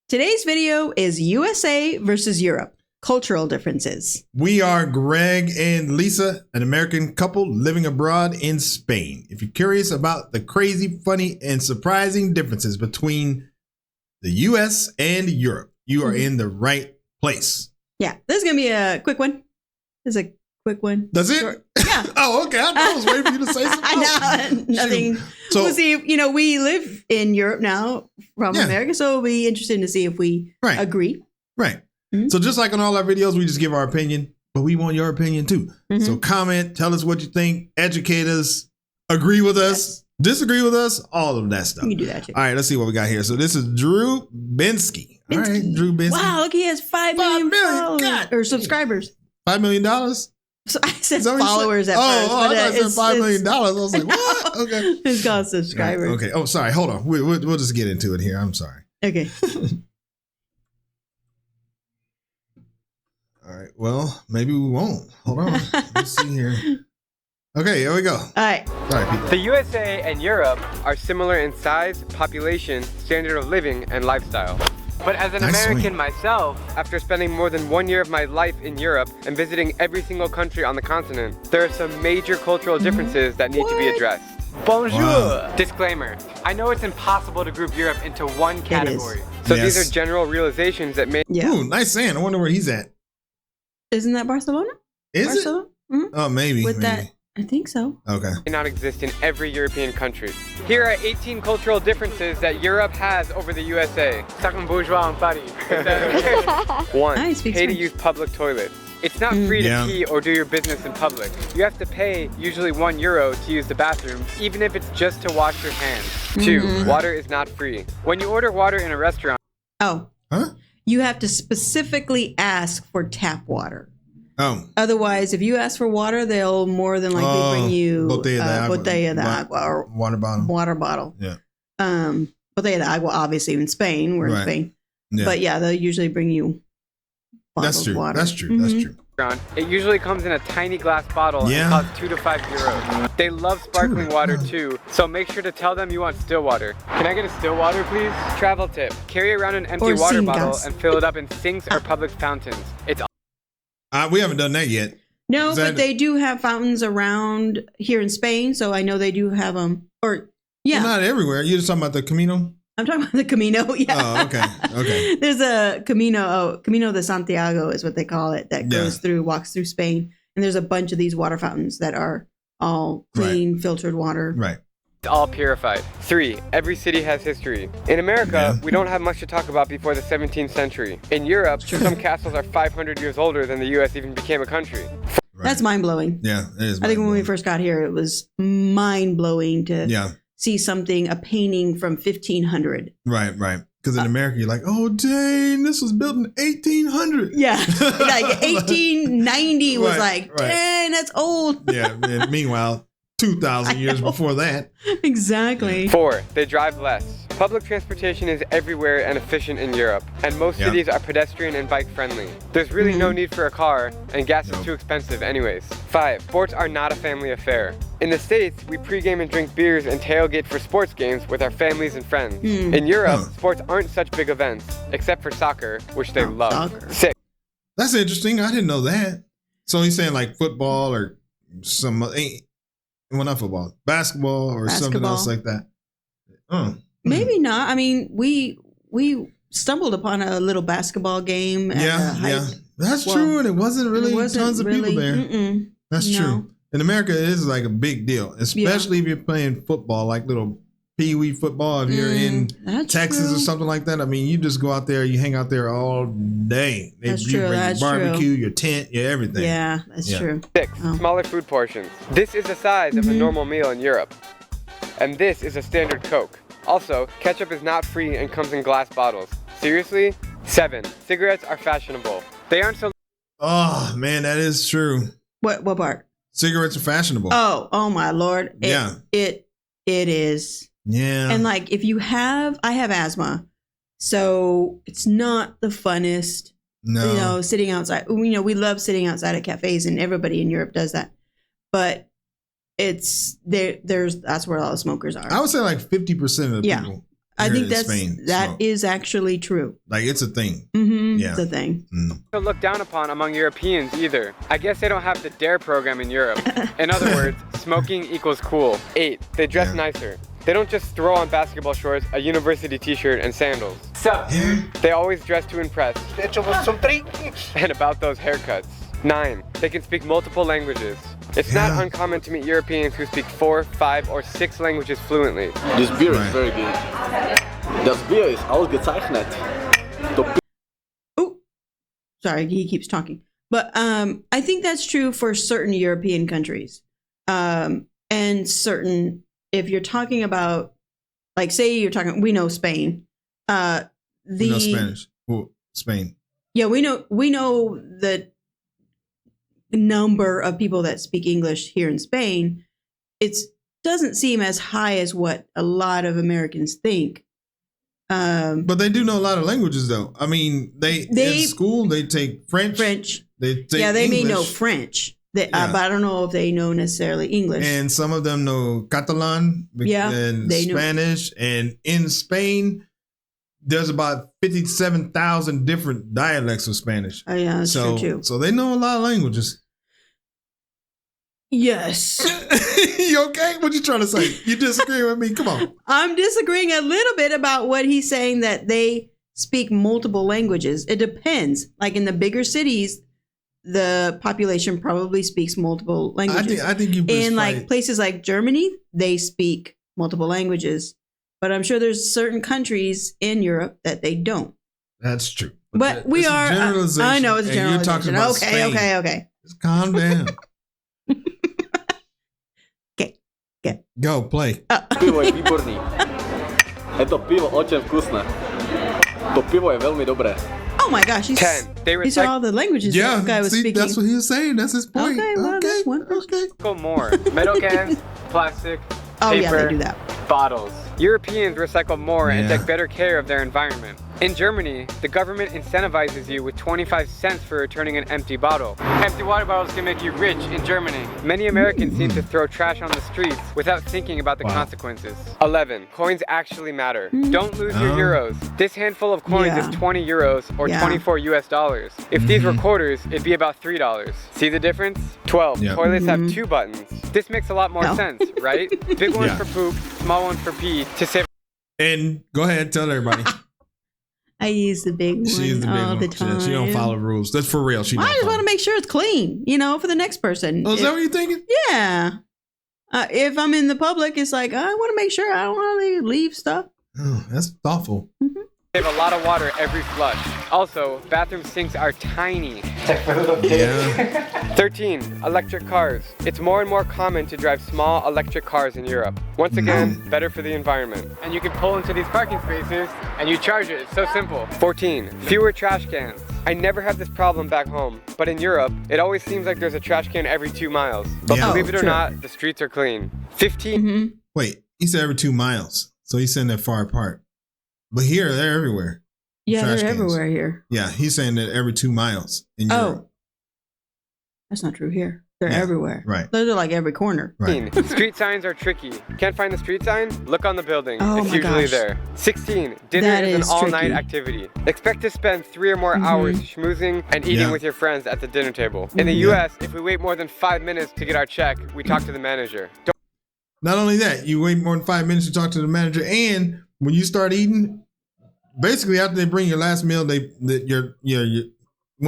Today's video is USA versus Europe. Cultural differences. We are Greg and Lisa, an American couple living abroad in Spain. If you're curious about the crazy, funny, and surprising differences between the US and Europe, you are in the right place. Yeah, this is going to be a quick one. This is a quick one. That's it? Short. Yeah. Oh, okay. I was waiting for you to say something I know. Nothing. So, we'll see. We live in Europe now from America, so it'll be interesting to see if we agree. Right. Mm-hmm. So just like on all our videos, we just give our opinion, but we want your opinion too. Mm-hmm. So comment, tell us what you think, educate us, agree with us, disagree with us, all of that stuff. You can do that too. All right, let's see what we got here. So this is Drew Binsky. All right, Drew Binsky. Wow, look, he has 5 million followers or subscribers. $5 million? So I said followers at first. I thought I said $5 million. I was like, what? Okay. It's called subscribers. Okay. Oh, sorry. Hold on. We'll just get into it here. I'm sorry. Okay. All right. Well, maybe we won't. Hold on. Let's see here. Okay, here we go. All right. The USA and Europe are similar in size, population, standard of living, and lifestyle. But as an American myself, after spending more than 1 year of my life in Europe and visiting every single country on the continent, there are some major cultural differences that need to be addressed. Bonjour! Wow. Disclaimer. I know it's impossible to group Europe into one category. So these are general realizations that may... Yeah. Ooh, nice sand. I wonder where he's at. Isn't that Barcelona? Is Barcelona? it? Mm-hmm. Oh, maybe. That, I think so. Okay. May not exist in every European country. Here are 18 cultural differences that Europe has over the USA. bourgeois en Paris. 1. Pay to use public toilets. It's not free to pee or do your business in public. You have to pay usually €1 to use the bathroom, even if it's just to wash your hands. 2. Water is not free. When you order water in a restaurant... Oh. Huh? You have to specifically ask for tap water. Oh. Otherwise, if you ask for water, they'll more than likely bring you botella de agua or water bottle. Yeah. Botella de agua, obviously in Spain. We're in Spain. Yeah. But yeah, they'll usually bring you bottled water. That's true. That's true. It usually comes in a tiny glass bottle and costs €2 to €5. They love sparkling water too, so make sure to tell them you want still water. Can I get a still water, please? Travel tip. Carry around an empty water bottle and fill it up in sinks or public fountains. It's we haven't done that yet. No, but they do have fountains around here in Spain, so I know they do have them. Well, not everywhere. You're just talking about the Camino? I'm talking about the Camino, yeah. Oh, okay, okay. There's a Camino de Santiago is what they call it, that walks through Spain. And there's a bunch of these water fountains that are all clean, filtered water. Right. It's all purified. 3. Every city has history. In America, we don't have much to talk about before the 17th century. In Europe, some castles are 500 years older than the US even became a country. That's mind-blowing. Yeah, it is. I think when we first got here, it was mind-blowing to see a painting from 1500. Right. Because in America, you're like, oh, dang, this was built in 1800. Yeah. Like 1890 was dang, that's old. Yeah. And meanwhile, 2,000 years before that. Exactly. 4. They drive less. Public transportation is everywhere and efficient in Europe, and most cities are pedestrian and bike friendly. There's really no need for a car, and gas is too expensive anyways. 5. Sports are not a family affair. In the States, we pregame and drink beers and tailgate for sports games with our families and friends. In Europe, sports aren't such big events, except for soccer, which they love. 6. That's interesting. I didn't know that. So he's saying like football or some... Well, not football, basketball or something else like that. Maybe not. I mean, we stumbled upon a little basketball game. That's true. And it wasn't really tons of people there. That's true. In America, it is like a big deal, especially if you're playing football, like little pee-wee football. If you're in Texas or something like that, I mean, you just go out there, you hang out there all day. You bring your barbecue, your tent, your everything. Yeah, that's true. 6. Smaller food portions. This is the size of a normal meal in Europe. And this is a standard Coke. Also, ketchup is not free and comes in glass bottles. Seriously? 7. Cigarettes are fashionable. They aren't so... Oh, man, that is true. What part? Cigarettes are fashionable. Oh my Lord. It is. Yeah. And like I have asthma, so it's not the funnest. No. Sitting outside. We love sitting outside at cafes, and everybody in Europe does that. But it's that's where all the smokers are. I would say like 50% of the people I think that is actually true. Like it's a thing. Mm-hmm. Yeah, it's a thing. Don't look down upon among Europeans either. I guess they don't have the DARE program in Europe. In other words, smoking equals cool. 8, they dress nicer. They don't just throw on basketball shorts, a university t-shirt, and sandals. Sup? They always dress to impress. And about those haircuts. 9, they can speak multiple languages. It's not uncommon to meet Europeans who speak 4, 5, or 6 languages fluently. This beer is very good. Das Bier ist ausgezeichnet. Oh, sorry, he keeps talking. But I think that's true for certain European countries. And certain, if you're talking about, like, say you're talking, we know Spain. We know Spanish. Well, Spain. Yeah, we know the number of people that speak English here in Spain. It doesn't seem as high as what a lot of Americans think. But they do know a lot of languages, though. I mean, they in school they take French. They take they English. may know French, but I don't know if they know necessarily English. And some of them know Catalan and Spanish. And in Spain, there's about 57,000 different dialects of Spanish. Oh, yeah, that's true too. So they know a lot of languages. Yes. You okay? What you trying to say? You disagree with me? Come on. I'm disagreeing a little bit about what he's saying that they speak multiple languages. It depends. Like in the bigger cities, the population probably speaks multiple languages. I think you. In like places like Germany, they speak multiple languages. But I'm sure there's certain countries in Europe that they don't. That's true. But we are. I know it's a generalization. You're talking about Spain. Okay. Just calm down. Okay. Go play. Pivo je výborný. Je to pivo oče vkusné. To pivo je veľmi dobré. Oh my gosh, 10. These are all the languages this guy was speaking. That's what he was saying. That's his point. Okay, well, that's one person. Okay. Go more. Metal cans, plastic, paper, they do that. Bottles. Europeans recycle more and take better care of their environment. In Germany, the government incentivizes you with 25 cents for returning an empty bottle. Empty water bottles can make you rich in Germany. Many Americans seem to throw trash on the streets without thinking about the consequences. 11. Coins actually matter. Don't lose your euros. This handful of coins is 20 euros or 24 US dollars. If these were quarters, it'd be about $3. See the difference? 12. Toilets have 2 buttons. This makes a lot more sense, right? Big ones for poop, small ones for pee to save. And go ahead, tell everybody. I use the big one all the time. She don't follow rules. That's for real. I just want to make sure it's clean, for the next person. Oh, is that what you're thinking? Yeah. If I'm in the public, it's like, I want to make sure I don't want to leave stuff. Oh, that's thoughtful. Mm-hmm. Save a lot of water every flush. Also, bathroom sinks are tiny. 13. Electric cars. It's more and more common to drive small electric cars in Europe. Once again, better for the environment. And you can pull into these parking spaces and you charge it. It's so simple. 14. Fewer trash cans. I never have this problem back home, but in Europe, it always seems like there's a trash can every 2 miles. But believe it or not, the streets are clean. 15. Wait, he said every 2 miles. So he's saying they're far apart. But here, they're everywhere. Yeah, they're everywhere here. Yeah, he's saying that every 2 miles in Europe. Oh, that's not true here. They're everywhere. Right. Those are like every corner. Right. Street signs are tricky. Can't find the street sign? Look on the building. Oh, it's usually there. 16. Dinner is an all-night activity. Expect to spend 3 or more hours schmoozing and eating with your friends at the dinner table. In the U.S., if we wait more than 5 minutes to get our check, we talk to the manager. Not only that, you wait more than 5 minutes to talk to the manager, and when you start eating, basically after they bring your last meal, when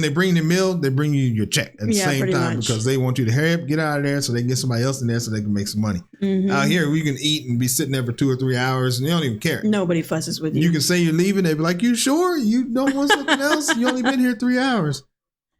they bring the meal, they bring you your check at the same time because they want you to hurry up, get out of there so they can get somebody else in there so they can make some money. Out here, we can eat and be sitting there for 2 or 3 hours and they don't even care. Nobody fusses with you. You can say you're leaving. They be like, you sure? You don't want something else? You only been here 3 hours.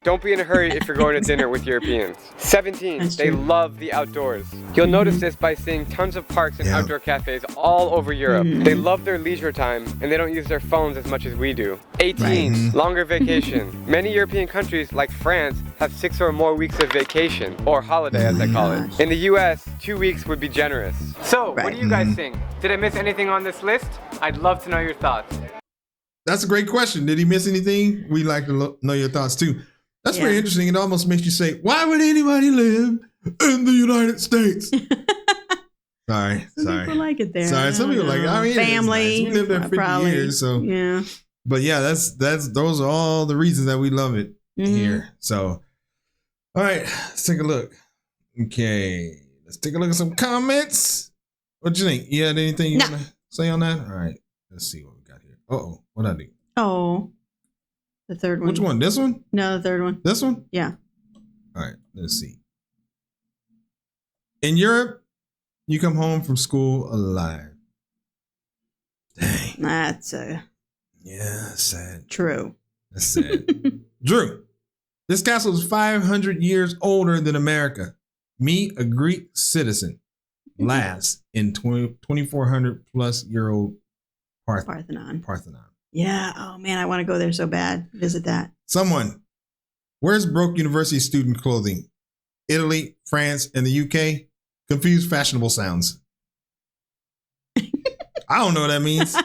Don't be in a hurry if you're going to dinner with Europeans. 17. They love the outdoors. You'll notice this by seeing tons of parks and outdoor cafes all over Europe. They love their leisure time and they don't use their phones as much as we do. 18. Longer vacation. Many European countries like France have 6 or more weeks of vacation, or holiday as they call it. In the US, 2 weeks would be generous. So, what do you guys think? Did I miss anything on this list? I'd love to know your thoughts. That's a great question. Did he miss anything? We'd like to know your thoughts too. That's very interesting. It almost makes you say, why would anybody live in the United States? Sorry. People like it there. Sorry, some people like it. I mean, family. Nice. We lived there 50 years, so yeah. But yeah, those are all the reasons that we love it here. So, all right, let's take a look. Okay, let's take a look at some comments. What you think? You had anything you want to say on that? All right, let's see what we got here. Uh-oh, what'd I do? Oh, the third one. Which one? This one? No, the third one. This one? Yeah. All right, let's see. In Europe, you come home from school alive. Dang. That's sad. True. That's sad. Drew, this castle is 500 years older than America. Meet a Greek citizen. Last in 2,400 plus year old Parthenon. Yeah. Oh man, I want to go there so bad. Visit that. Someone. Where's broke university student clothing? Italy, France, and the UK. Confused fashionable sounds. I don't know what that means.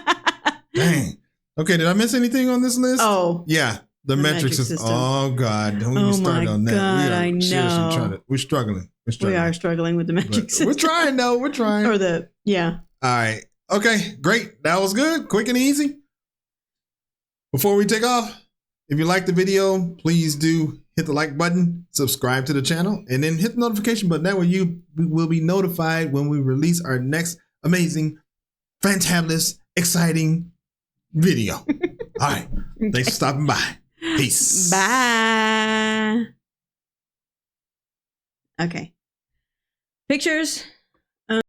Dang. Okay, did I miss anything on this list? Oh. Yeah. The metric system. Oh God. Don't even start on that. God, I know. We're struggling. We are struggling with the metric system. We're trying though. We're trying. Or yeah. All right. Okay, great. That was good. Quick and easy. Before we take off, if you like the video, please do hit the like button, subscribe to the channel, and then hit the notification button. That way you will be notified when we release our next amazing, fantabulous, exciting video. All right. Thanks for stopping by. Peace. Bye. Okay. Pictures